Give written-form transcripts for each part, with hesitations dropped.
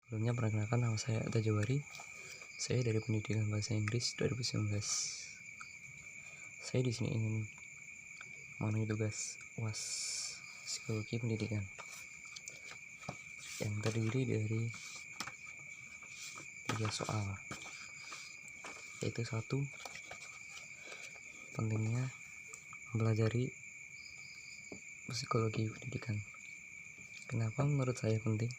Sebelumnya perkenalkan, nama saya Atta Jawari. Saya dari Pendidikan Bahasa Inggris 2019. Saya di sini ingin memenuhi tugas UAS Psikologi Pendidikan yang terdiri dari 3 soal, yaitu 1. Pentingnya mempelajari psikologi pendidikan. Kenapa menurut saya penting?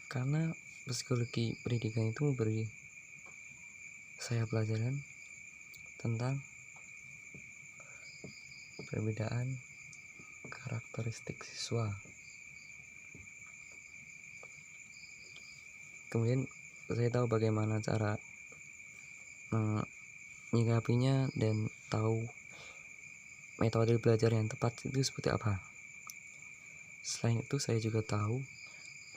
Karena psikologi pendidikan itu memberi saya pelajaran tentang perbedaan karakteristik siswa. Kemudian saya tahu bagaimana cara menyikapinya dan tahu metode belajar yang tepat itu seperti apa. Selain itu, saya juga tahu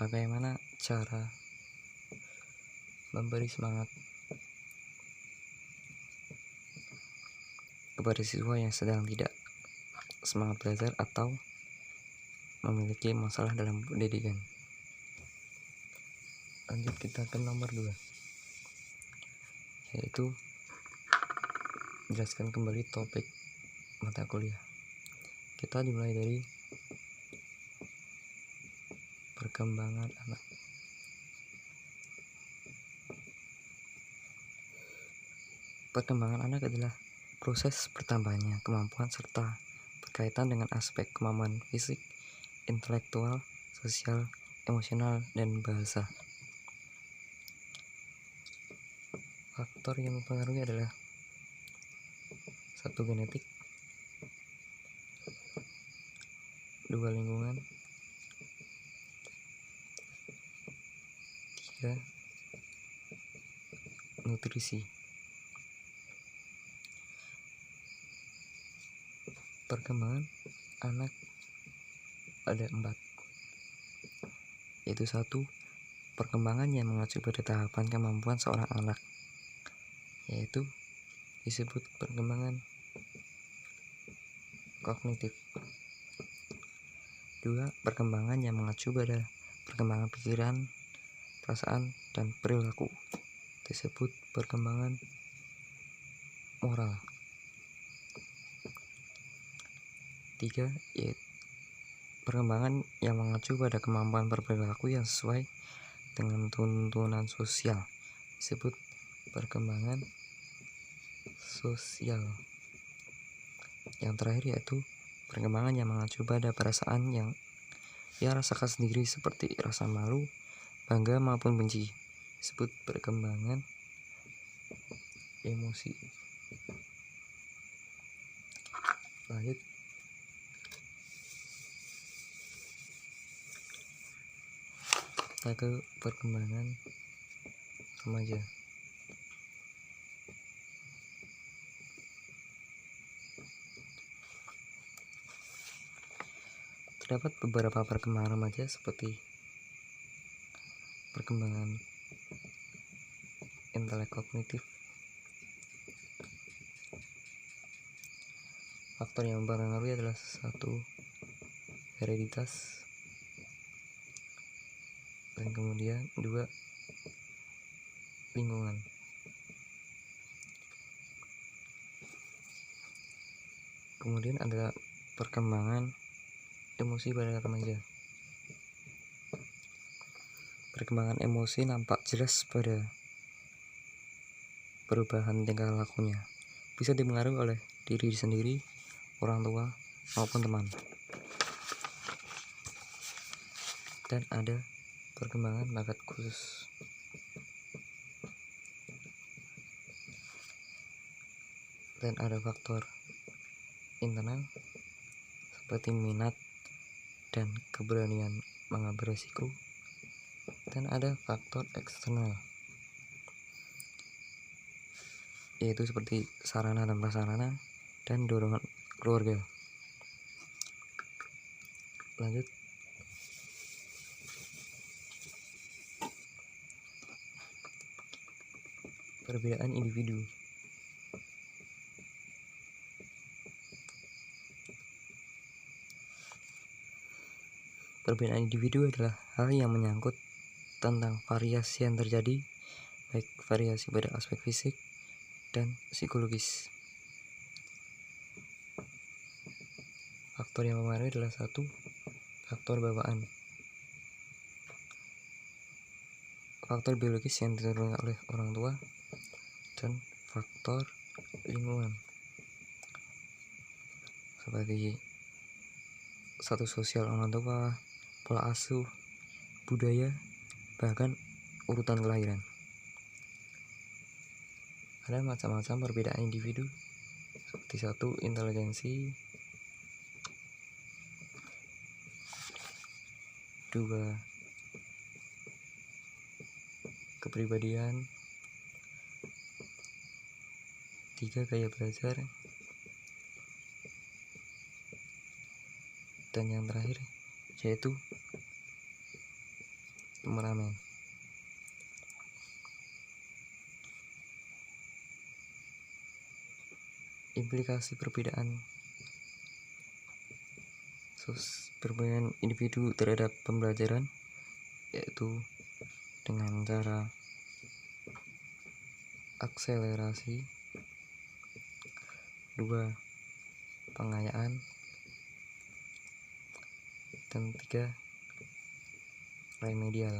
bagaimana cara memberi semangat kepada siswa yang sedang tidak semangat belajar atau memiliki masalah dalam pendidikan. Lanjut kita ke nomor 2, yaitu jelaskan kembali topik mata kuliah. Kita dimulai dari perkembangan anak. Perkembangan anak adalah proses bertambahnya kemampuan serta berkaitan dengan aspek kemampuan fisik, intelektual, sosial, emosional, dan bahasa. Faktor yang mempengaruhi adalah 1. Genetik, 2. Lingkungan, 3. Nutrisi. Perkembangan anak ada 4, yaitu 1. Perkembangan yang mengacu pada tahapan kemampuan seorang anak, yaitu disebut perkembangan kognitif. 2. Perkembangan yang mengacu pada perkembangan pikiran, perasaan, dan perilaku, disebut perkembangan moral. 3. Yaitu perkembangan yang mengacu pada kemampuan berperilaku yang sesuai dengan tuntunan sosial, disebut perkembangan sosial. Yang terakhir yaitu perkembangan yang mengacu pada perasaan yang ia rasakan sendiri seperti rasa malu, bangga maupun benci, disebut perkembangan emosi. Lanjut kita ke perkembangan remaja. Terdapat beberapa perkembangan remaja seperti perkembangan intelek kognitif. Faktor yang mempengaruhi adalah 1. Hereditas, dan kemudian 2. Lingkungan. Kemudian ada perkembangan emosi pada remaja. Perkembangan emosi nampak jelas pada perubahan tingkah lakunya, bisa dipengaruhi oleh diri sendiri, orang tua, maupun teman. Dan ada perkembangan bakat khusus. Dan ada faktor internal seperti minat dan keberanian mengambil risiko. Dan ada faktor eksternal, yaitu seperti sarana dan prasarana dan dorongan keluarga. Lanjut perbedaan individu. Perbedaan individu adalah hal yang menyangkut tentang variasi yang terjadi, baik variasi pada aspek fisik dan psikologis. Faktor yang mempengaruhi adalah 1. Faktor bawaan. Faktor biologis yang diturunkan oleh orang tua dan faktor lingkungan seperti status sosial orang tua, pola asuh, budaya, bahkan urutan kelahiran. Ada macam-macam perbedaan individu seperti 1. Inteligensi, 2. Kepribadian, 3. Gaya belajar, dan yang terakhir yaitu temperamen. Implikasi perbedaan individu terhadap pembelajaran yaitu dengan cara akselerasi, 2. pengayaan, dan 3. remedial.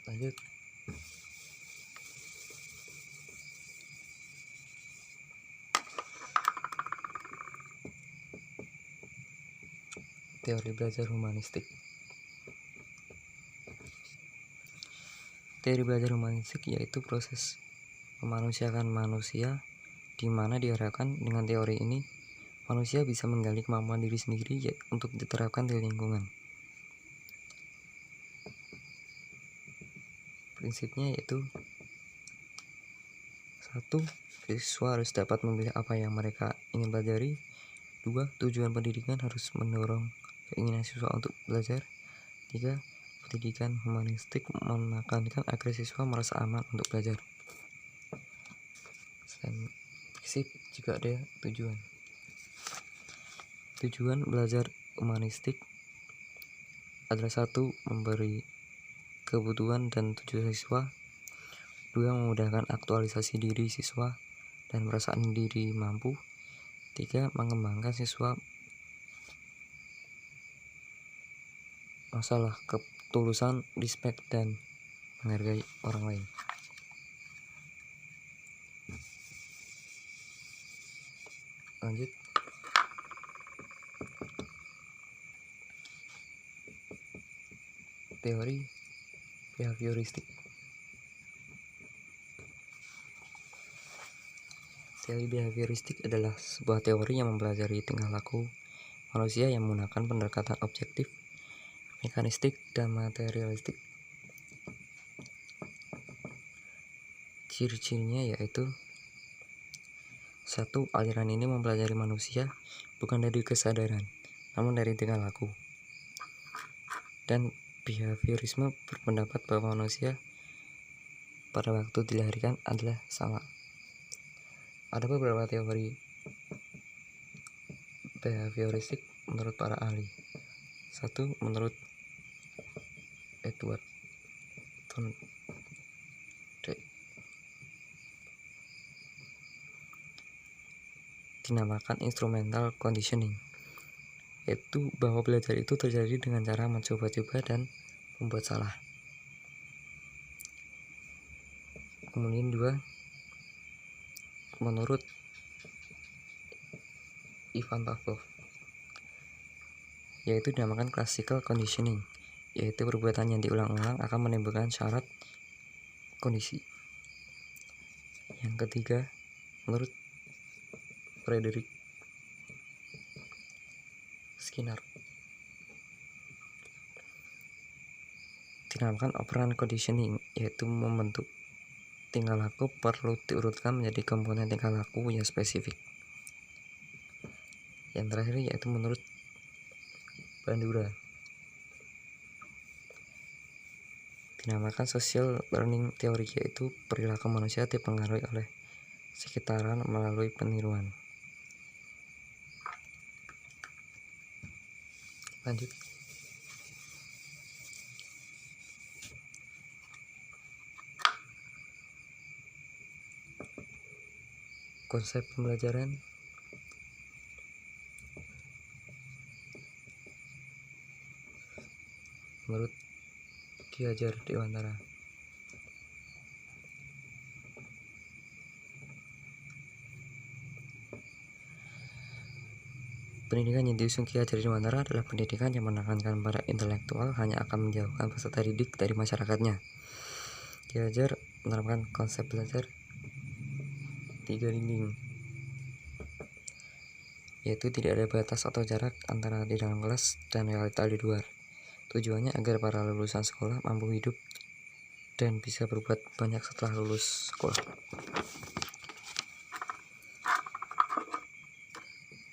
Lanjut. Teori belajar humanistik. Teori belajar humanistik yaitu proses memanusiakan manusia, di mana diharapkan dengan teori ini manusia bisa menggali kemampuan diri sendiri untuk diterapkan di lingkungan. Prinsipnya yaitu 1. Siswa harus dapat memilih apa yang mereka ingin pelajari. 2. Tujuan pendidikan harus mendorong keinginan siswa untuk belajar. 3. Pendidikan humanistik menekankan agar siswa merasa aman untuk belajar. Selain prinsip juga ada tujuan. Tujuan belajar humanistik adalah 1. Memberi kebutuhan dan tujuan siswa. 2. Memudahkan aktualisasi diri siswa dan perasaan diri mampu. 3. Mengembangkan siswa masalah ketulusan, respect, dan menghargai orang lain. Lanjut. Teori behavioristik. Teori behavioristik adalah sebuah teori yang mempelajari tingkah laku manusia yang menggunakan pendekatan objektif, mekanistik, dan materialistik. Ciri-cirinya yaitu 1. Aliran ini mempelajari manusia bukan dari kesadaran, namun dari tingkah laku. Dan behaviorisme berpendapat bahwa manusia pada waktu dilahirkan adalah sama. Ada beberapa teori behavioristik menurut para ahli. 1. Menurut Edward Thorndike, dinamakan instrumental conditioning, yaitu bahwa belajar itu terjadi dengan cara mencoba-coba dan membuat salah. Kemudian 2. Menurut Ivan Pavlov, yaitu dinamakan classical conditioning, yaitu perbuatan yang diulang-ulang akan menimbulkan syarat kondisi. Yang ketiga, menurut Frederick Skinner, dinamakan operant conditioning, yaitu membentuk tingkah laku perlu diurutkan menjadi komponen tingkah laku yang spesifik. Yang terakhir yaitu menurut Bandura, dinamakan social learning theory, yaitu perilaku manusia dipengaruhi oleh sekitaran melalui peniruan. Lanjut. Konsep pembelajaran menurut Ki Hajar Dewantara. Pendidikan yang diusung Ki Hajar Dewantara adalah pendidikan yang menekankan pada intelektual hanya akan menjauhkan peserta didik dari masyarakatnya. Ki Hajar menerapkan konsep belajar 3 dinding, yaitu tidak ada batas atau jarak antara di dalam kelas dan realita di luar. Tujuannya agar para lulusan sekolah mampu hidup dan bisa berbuat banyak setelah lulus sekolah.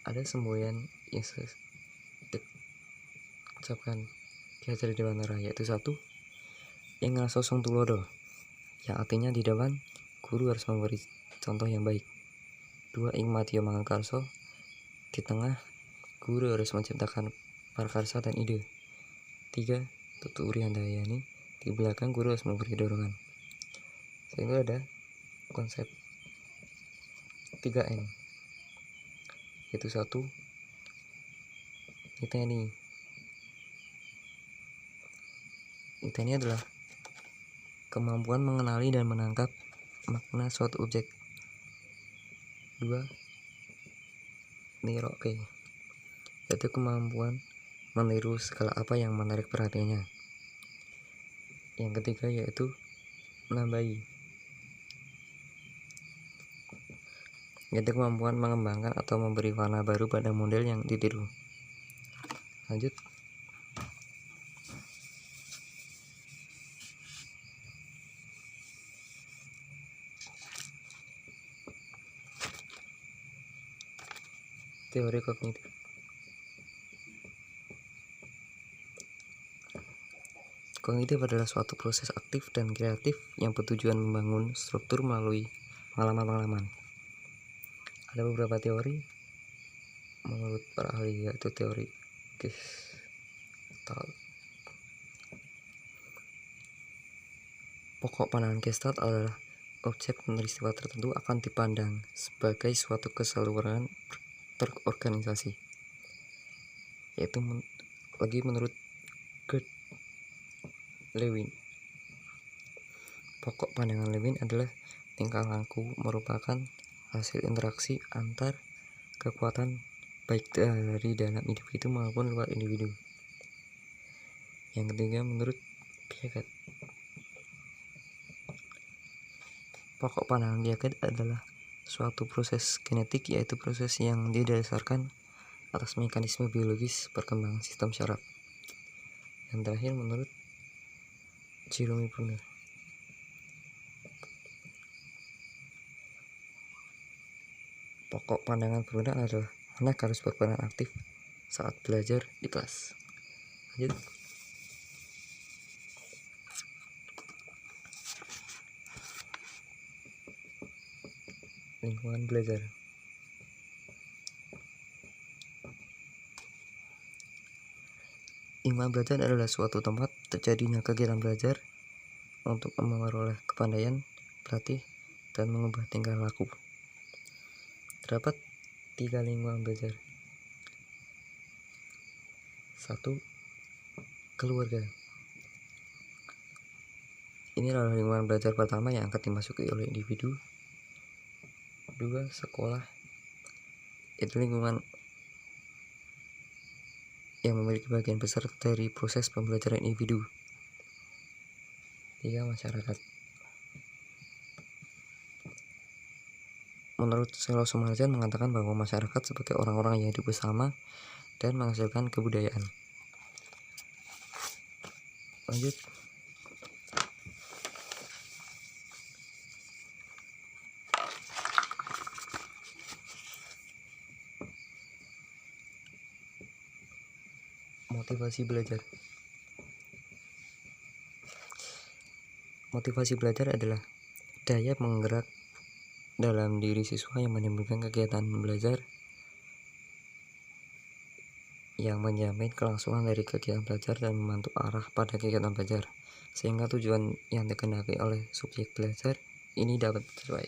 Ada semboyan yang ucapkan Ki Hajar Dewantara, yaitu 1. Ing ngasosong tulodo, yang artinya di depan guru harus memberi contoh yang baik. 2. Ing madya mangakarsa, di tengah guru harus menciptakan prakarsa dan ide. 3. Tuturi handayani, di belakang guru harus memberi dorongan. Sehingga ada konsep 3N, yaitu 1. Niteni adalah kemampuan mengenali dan menangkap makna suatu objek. 2. Niroke, yaitu kemampuan meniru segala apa yang menarik perhatiannya. Yang ketiga yaitu nambahi, yaitu kemampuan mengembangkan atau memberi warna baru pada model yang ditiru. Lanjut. Teori kognitif. Kognitif adalah suatu proses aktif dan kreatif yang bertujuan membangun struktur melalui pengalaman-pengalaman. Ada beberapa teori menurut para ahli, yaitu teori Gestalt. Pokok pandangan Gestalt adalah objek peristiwa tertentu akan dipandang sebagai suatu keseluruhan terorganisasi, yaitu menurut Gerd Lewin. Pokok pandangan Lewin adalah tingkah laku merupakan hasil interaksi antar kekuatan baik dari dalam individu maupun luar individu. Yang ketiga menurut Piaget. Pokok pandangan Piaget adalah suatu proses genetik, yaitu proses yang didasarkan atas mekanisme biologis perkembangan sistem syaraf. Yang terakhir menurut Jerome Bruner. Pokok pandangan Bruner adalah anak harus berperan aktif saat belajar di kelas. Lanjut. Lingkungan belajar. Lingkungan belajar adalah suatu tempat terjadinya kegiatan belajar untuk memperoleh kepandaian, berlatih, dan mengubah tingkah laku. Terdapat 3 lingkungan belajar. 1. Keluarga. Ini adalah lingkungan belajar pertama yang akan dimasuki oleh individu. 2. Sekolah. Itu lingkungan yang memiliki bagian besar dari proses pembelajaran individu. 3. Masyarakat. Menurut Selo Sumarjan mengatakan bahwa masyarakat sebagai orang-orang yang hidup bersama dan menghasilkan kebudayaan. Lanjut. Motivasi belajar. Motivasi belajar adalah daya penggerak dalam diri siswa yang menimbulkan kegiatan belajar yang menjamin kelangsungan dari kegiatan belajar dan membantu arah pada kegiatan belajar, sehingga tujuan yang dikehendaki oleh subjek belajar ini dapat tercapai.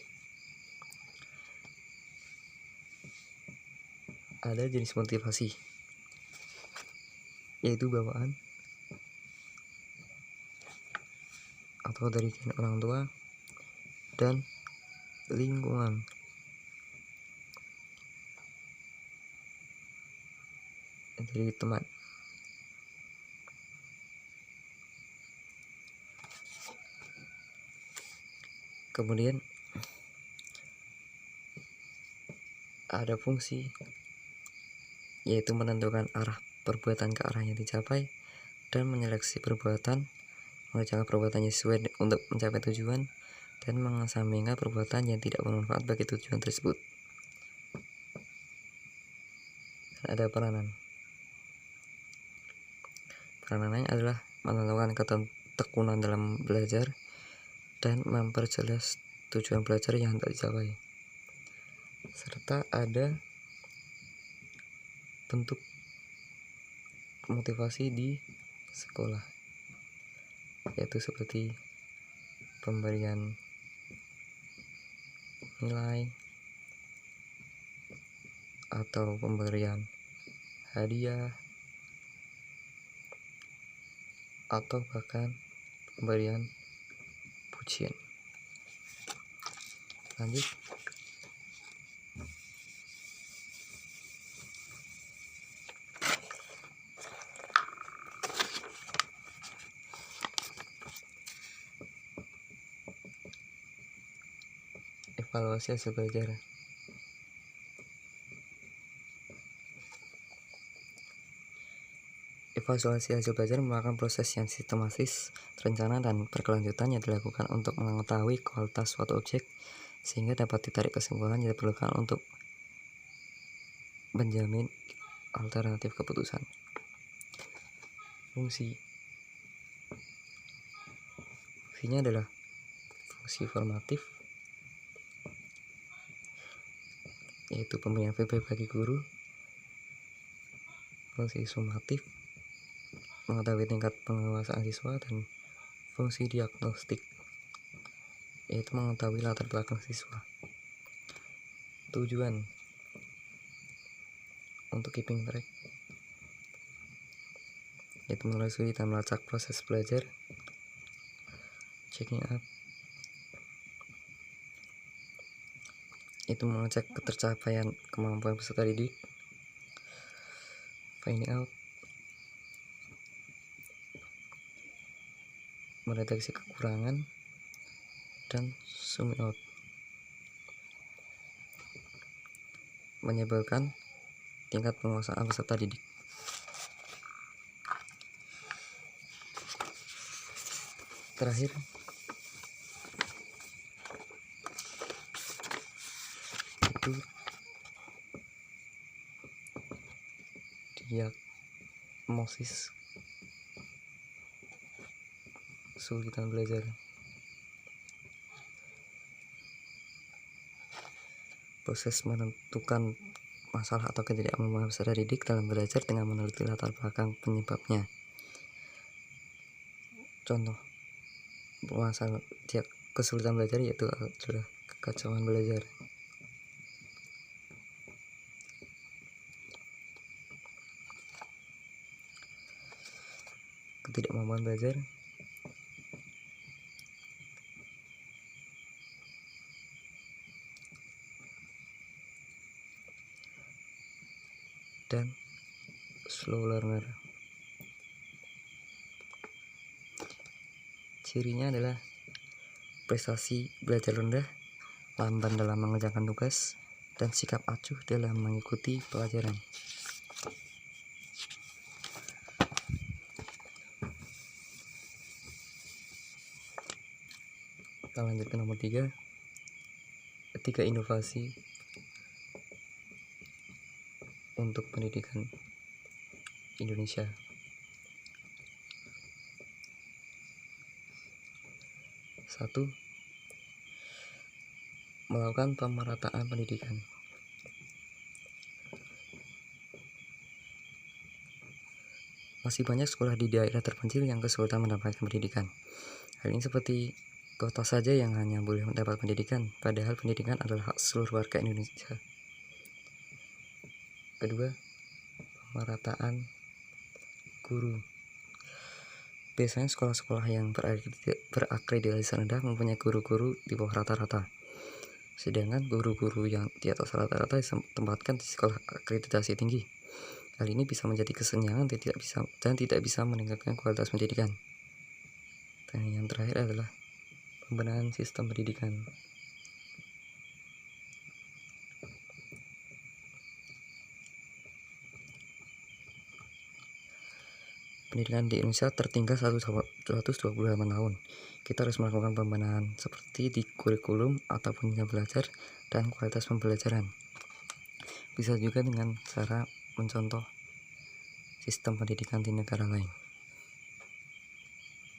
Ada jenis motivasi, yaitu bawaan atau dari orang tua dan lingkungan. Dari teman. Kemudian ada fungsi, yaitu menentukan arah perbuatan ke arah yang dicapai dan menyeleksi perbuatan, mengerjakan perbuatannya sesuai untuk mencapai tujuan, dan mengesampingkan perbuatan yang tidak bermanfaat bagi tujuan tersebut. Dan ada peranan. Peranannya adalah menentukan ketekunan dalam belajar dan memperjelas tujuan belajar yang hendak dicapai. Serta ada bentuk motivasi di sekolah, yaitu seperti pemberian nilai atau pemberian hadiah atau bahkan pemberian pujian. Lanjut. Evaluasi hasil belajar. Evaluasi hasil belajar merupakan proses yang sistematis, terencana, dan berkelanjutan yang dilakukan untuk mengetahui kualitas suatu objek sehingga dapat ditarik kesimpulan yang diperlukan untuk menjamin alternatif keputusan. Fungsinya adalah fungsi formatif, yaitu pemberian feedback bagi guru. Fungsi sumatif, mengetahui tingkat penguasaan siswa, dan fungsi diagnostik, yaitu mengetahui latar belakang siswa. Tujuan untuk keeping track, yaitu menelusuri dan melacak proses belajar. Checking up, itu mengecek ketercapaian kemampuan peserta didik. Finding out, mendeteksi kekurangan. Dan zoom out, menyebabkan tingkat penguasaan peserta didik. Terakhir, itu diagnosis kesulitan belajar. Proses menentukan masalah atau ketidakmampuan peserta didik dalam belajar dengan meneliti latar belakang penyebabnya. Contoh masalah kesulitan belajar yaitu adalah kekacauan belajar. Ketidakmampuan belajar dan slow learner. Cirinya adalah prestasi belajar rendah, lamban dalam mengerjakan tugas, dan sikap acuh dalam mengikuti pelajaran. Kita lanjut ke nomor 3, etika inovasi untuk pendidikan Indonesia. 1. melakukan pemerataan pendidikan. Masih banyak sekolah di daerah terpencil yang kesulitan mendapatkan pendidikan. Hal ini seperti kota saja yang hanya boleh mendapat pendidikan, padahal pendidikan adalah hak seluruh warga Indonesia. Kedua, pemerataan guru. Biasanya sekolah-sekolah yang berakreditasi rendah mempunyai guru-guru di bawah rata-rata. Sedangkan guru-guru yang di atas rata-rata ditempatkan di sekolah akreditasi tinggi. Hal ini bisa menjadi kesenjangan dan tidak bisa meningkatkan kualitas pendidikan. Dan yang terakhir adalah pembenahan sistem pendidikan. Pendidikan di Indonesia tertinggal 128 tahun. Kita harus melakukan pembenahan seperti di kurikulum ataupun jam belajar dan kualitas pembelajaran. Bisa juga dengan cara mencontoh sistem pendidikan di negara lain.